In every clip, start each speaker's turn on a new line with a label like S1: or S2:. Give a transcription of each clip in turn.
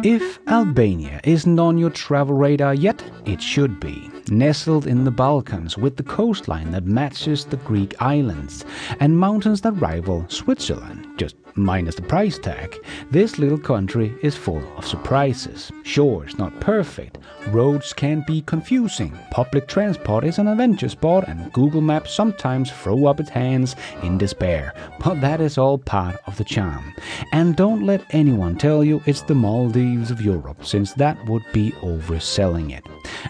S1: If Albania isn't on your travel radar yet, it should be. Nestled in the Balkans with the coastline that matches the Greek islands and mountains that rival Switzerland, just minus the price tag, this little country is full of surprises. Sure, it's not perfect, roads can be confusing, public transport is an adventure spot, and Google Maps sometimes throw up its hands in despair, but that is all part of the charm. And don't let anyone tell you it's the Maldives of Europe, since that would be overselling it.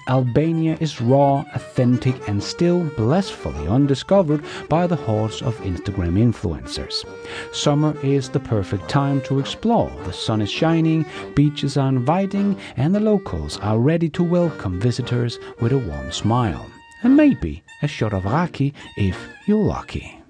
S1: Albania is raw, authentic, and still blissfully undiscovered by the hordes of Instagram influencers. Summer is the perfect time to explore. The sun is shining, beaches are inviting, and the locals are ready to welcome visitors with a warm smile. And maybe a shot of raki if you're lucky.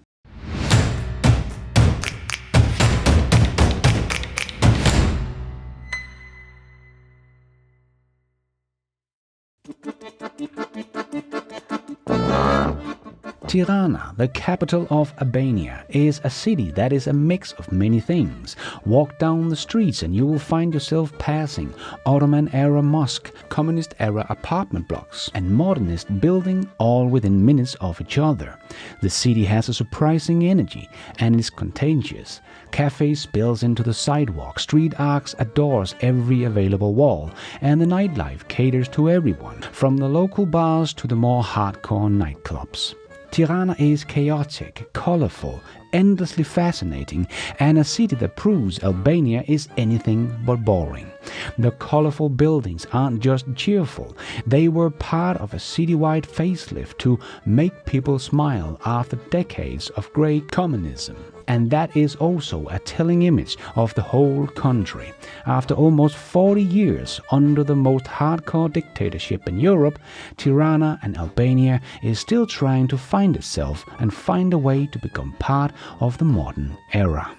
S1: Tirana, the capital of Albania, is a city that is a mix of many things. Walk down the streets and you will find yourself passing Ottoman-era mosque, communist-era apartment blocks, and modernist building all within minutes of each other. The city has a surprising energy and is contagious. Cafes spills into the sidewalk, street arcs adores every available wall, and the nightlife caters to everyone, from the local bars to the more hardcore nightclubs. Tirana is chaotic, colorful, endlessly fascinating, and a city that proves Albania is anything but boring. The colorful buildings aren't just cheerful, they were part of a citywide facelift to make people smile after decades of grey communism. And that is also a telling image of the whole country. After almost 40 years under the most hardcore dictatorship in Europe, Tirana and Albania is still trying to find itself and find a way to become part of the modern era.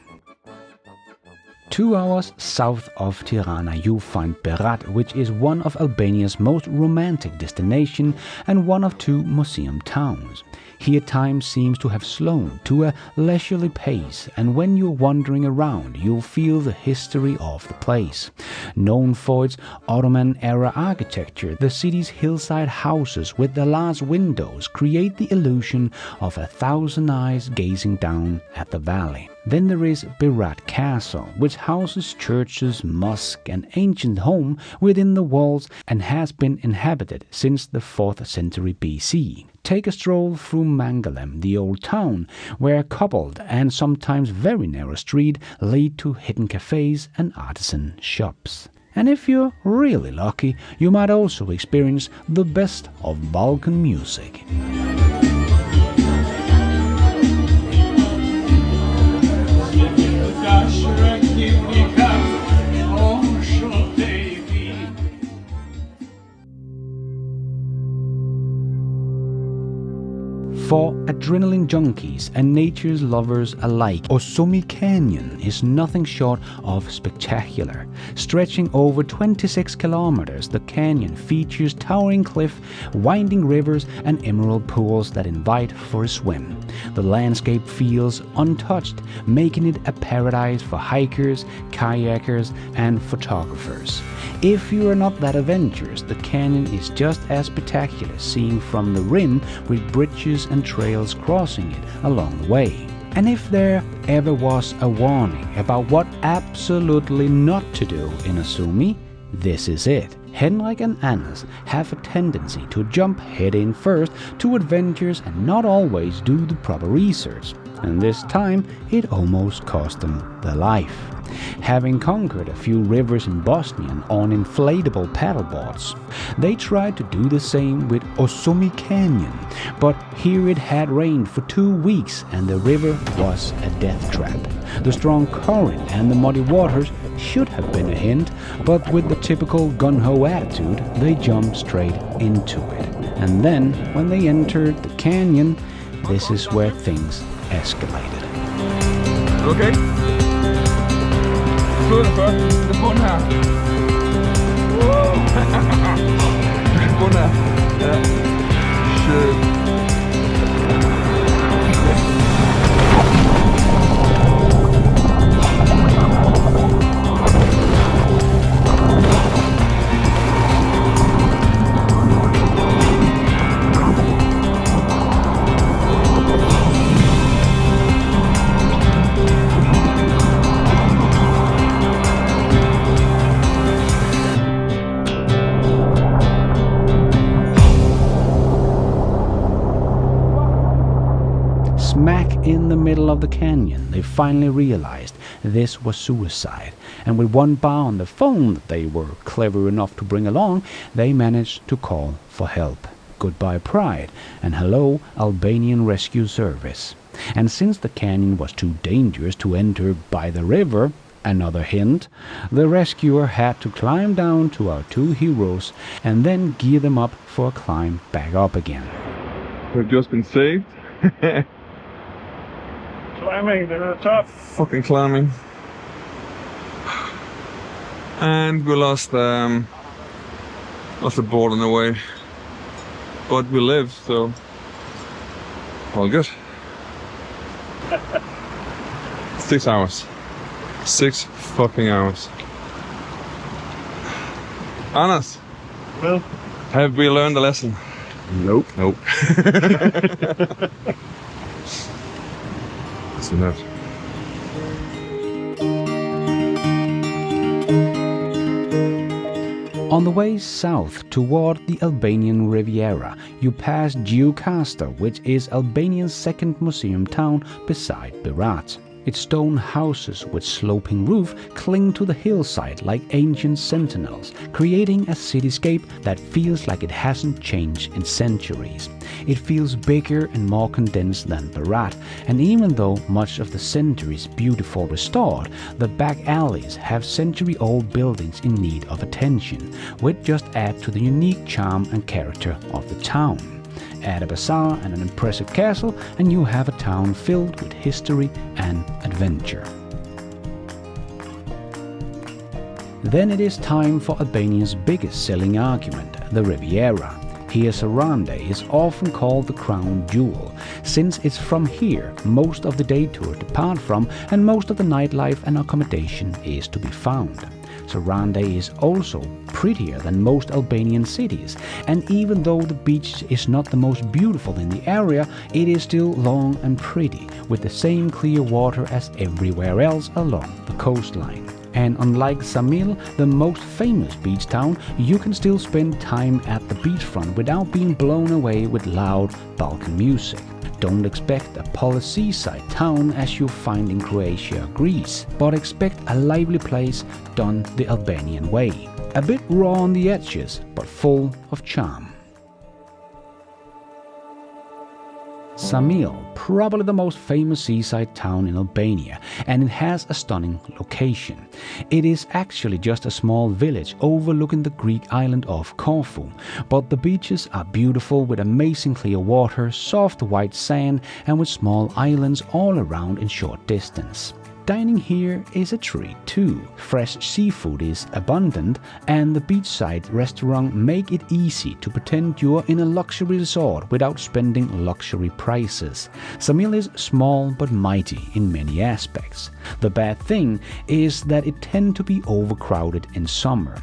S1: 2 hours south of Tirana you'll find Berat, which is one of Albania's most romantic destinations and one of 2 museum towns. Here time seems to have slowed to a leisurely pace, and when you're wandering around you'll feel the history of the place. Known for its Ottoman-era architecture, the city's hillside houses with their large windows create the illusion of 1,000 eyes gazing down at the valley. Then there is Berat Castle, which houses churches, mosques, and ancient home within the walls and has been inhabited since the 4th century BC. Take a stroll through Mangalem, the old town, where a cobbled and sometimes very narrow street lead to hidden cafes and artisan shops. And if you're really lucky, you might also experience the best of Balkan music. For adrenaline junkies and nature's lovers alike, Osumi Canyon is nothing short of spectacular. Stretching over 26 kilometers, the canyon features towering cliff, winding rivers, and emerald pools that invite for a swim. The landscape feels untouched, making it a paradise for hikers, kayakers, and photographers. If you are not that adventurous, the canyon is just as spectacular seen from the rim, with bridges and trails crossing it along the way. And if there ever was a warning about what absolutely not to do in Osumi, this is it. Henrik and Annas have a tendency to jump head in first to adventures and not always do the proper research. And this time it almost cost them their life. Having conquered a few rivers in Bosnia on inflatable paddleboards, they tried to do the same with Osumi Canyon, but here it had rained for 2 weeks and the river was a death trap. The strong current and the muddy waters should have been a hint, but with the typical gung-ho attitude, they jumped straight into it. And then, when they entered the canyon, this is where things escalated.
S2: Okay. Good for the phone now.
S1: in the middle of the canyon, they finally realized this was suicide. And with one bar on the phone that they were clever enough to bring along, they managed to call for help. Goodbye pride, and hello Albanian Rescue Service. And since the canyon was too dangerous to enter by the river, another hint, the rescuer had to climb down to our two heroes and then gear them up for a climb back up again.
S2: We've just been saved.
S3: Climbing to the top.
S2: Fucking climbing. And we lost the board on the way. But we lived, so all good. 6 hours. 6 fucking hours. Anas,
S3: Well,
S2: have we learned the lesson?
S3: nope.
S2: Nope. That's enough.
S1: On the way south toward the Albanian Riviera, you pass Gjirokaster, which is Albania's second museum town beside Berat. Its stone houses with sloping roof cling to the hillside like ancient sentinels, creating a cityscape that feels like it hasn't changed in centuries. It feels bigger and more condensed than Berat, and even though much of the center is beautiful restored, the back alleys have century-old buildings in need of attention, which just add to the unique charm and character of the town. Add a bazaar and an impressive castle, and you have a town filled with history and adventure. Then it is time for Albania's biggest selling argument, the Riviera. Here Sarande is often called the crown jewel, since it's from here most of the day tours depart from and most of the nightlife and accommodation is to be found. Sarande is also prettier than most Albanian cities, and even though the beach is not the most beautiful in the area, it is still long and pretty, with the same clear water as everywhere else along the coastline. And unlike Ksamil, the most famous beach town, you can still spend time at the beachfront without being blown away with loud Balkan music. Don't expect a polished seaside town as you find in Croatia or Greece, but expect a lively place done the Albanian way. A bit raw on the edges, but full of charm. Ksamil, probably the most famous seaside town in Albania, and it has a stunning location. It is actually just a small village overlooking the Greek island of Corfu, but the beaches are beautiful with amazing clear water, soft white sand, and with small islands all around in short distance. Dining here is a treat too. Fresh seafood is abundant, and the beachside restaurant make it easy to pretend you're in a luxury resort without spending luxury prices. Ksamil is small but mighty in many aspects. The bad thing is that it tends to be overcrowded in summer.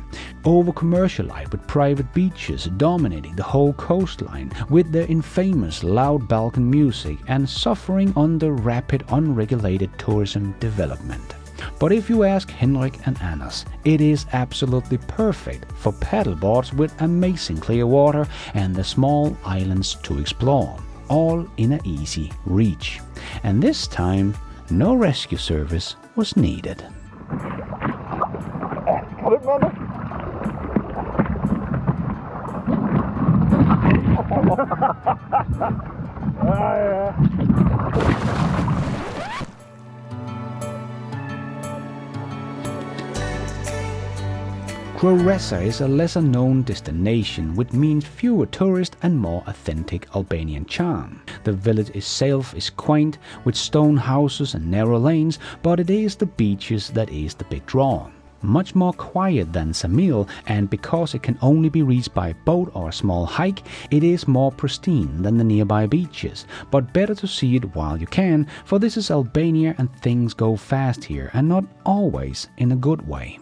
S1: Over-commercialized with private beaches dominating the whole coastline with their infamous loud Balkan music and suffering under rapid unregulated tourism development. But if you ask Henrik and Anas, it is absolutely perfect for paddleboards with amazing clear water and the small islands to explore, all in an easy reach. And this time, no rescue service was needed. Kroreza is a lesser-known destination, which means fewer tourists and more authentic Albanian charm. The village itself is quaint, with stone houses and narrow lanes, but it is the beaches that is the big draw. Much more quiet than Ksamil, and because it can only be reached by boat or a small hike, it is more pristine than the nearby beaches, but better to see it while you can, for this is Albania and things go fast here, and not always in a good way.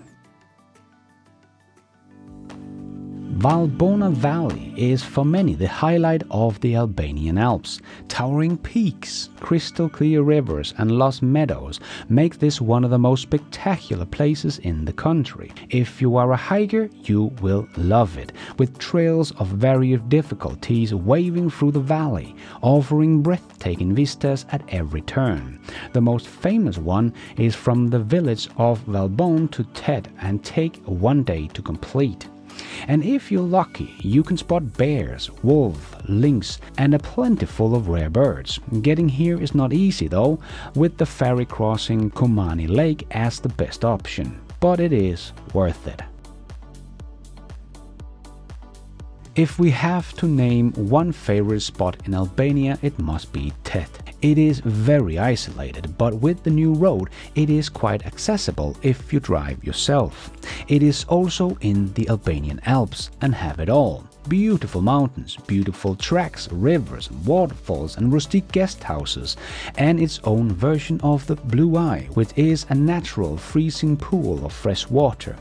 S1: Valbona Valley is for many the highlight of the Albanian Alps. Towering peaks, crystal clear rivers and lush meadows make this one of the most spectacular places in the country. If you are a hiker, you will love it, with trails of various difficulties waving through the valley, offering breathtaking vistas at every turn. The most famous one is from the village of Valbona Theth and take 1 day to complete. And if you're lucky, you can spot bears, wolves, lynx and a plentiful of rare birds. Getting here is not easy though, with the ferry crossing Kumani Lake as the best option. But it is worth it. If we have to name one favorite spot in Albania, it must be Theth. It is very isolated, but with the new road, it is quite accessible if you drive yourself. It is also in the Albanian Alps and have it all. Beautiful mountains, beautiful tracks, rivers, waterfalls and rustic guest houses, and its own version of the Blue Eye, which is a natural freezing pool of fresh water.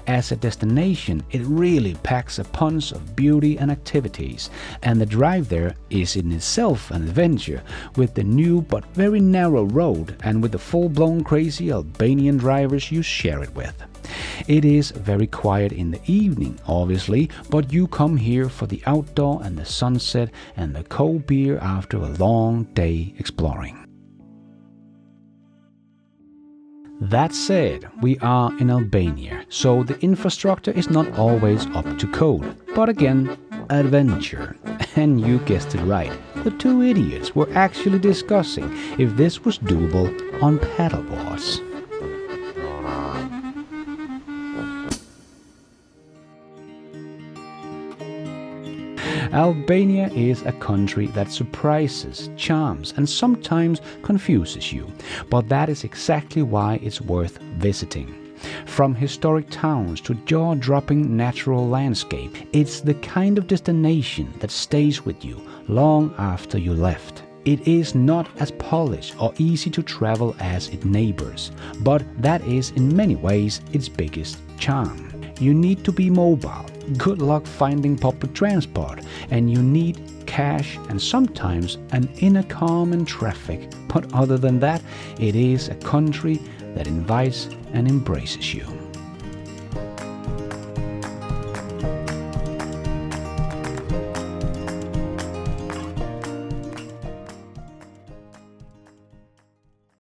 S1: As a destination, it really packs a punch of beauty and activities, and the drive there is in itself an adventure, with the new but very narrow road and with the full-blown crazy Albanian drivers you share it with. It is very quiet in the evening, obviously, but you come here for the outdoor and the sunset and the cold beer after a long day exploring. That said, we are in Albania, so the infrastructure is not always up to code. But again, adventure. And you guessed it right, the two idiots were actually discussing if this was doable on paddleboards. Albania is a country that surprises, charms and sometimes confuses you, but that is exactly why it's worth visiting. From historic towns to jaw-dropping natural landscape, it's the kind of destination that stays with you long after you left. It is not as polished or easy to travel as its neighbors, but that is in many ways its biggest charm. You need to be mobile, good luck finding public transport, and you need cash and sometimes an inner calm and traffic. But other than that, it is a country that invites and embraces you.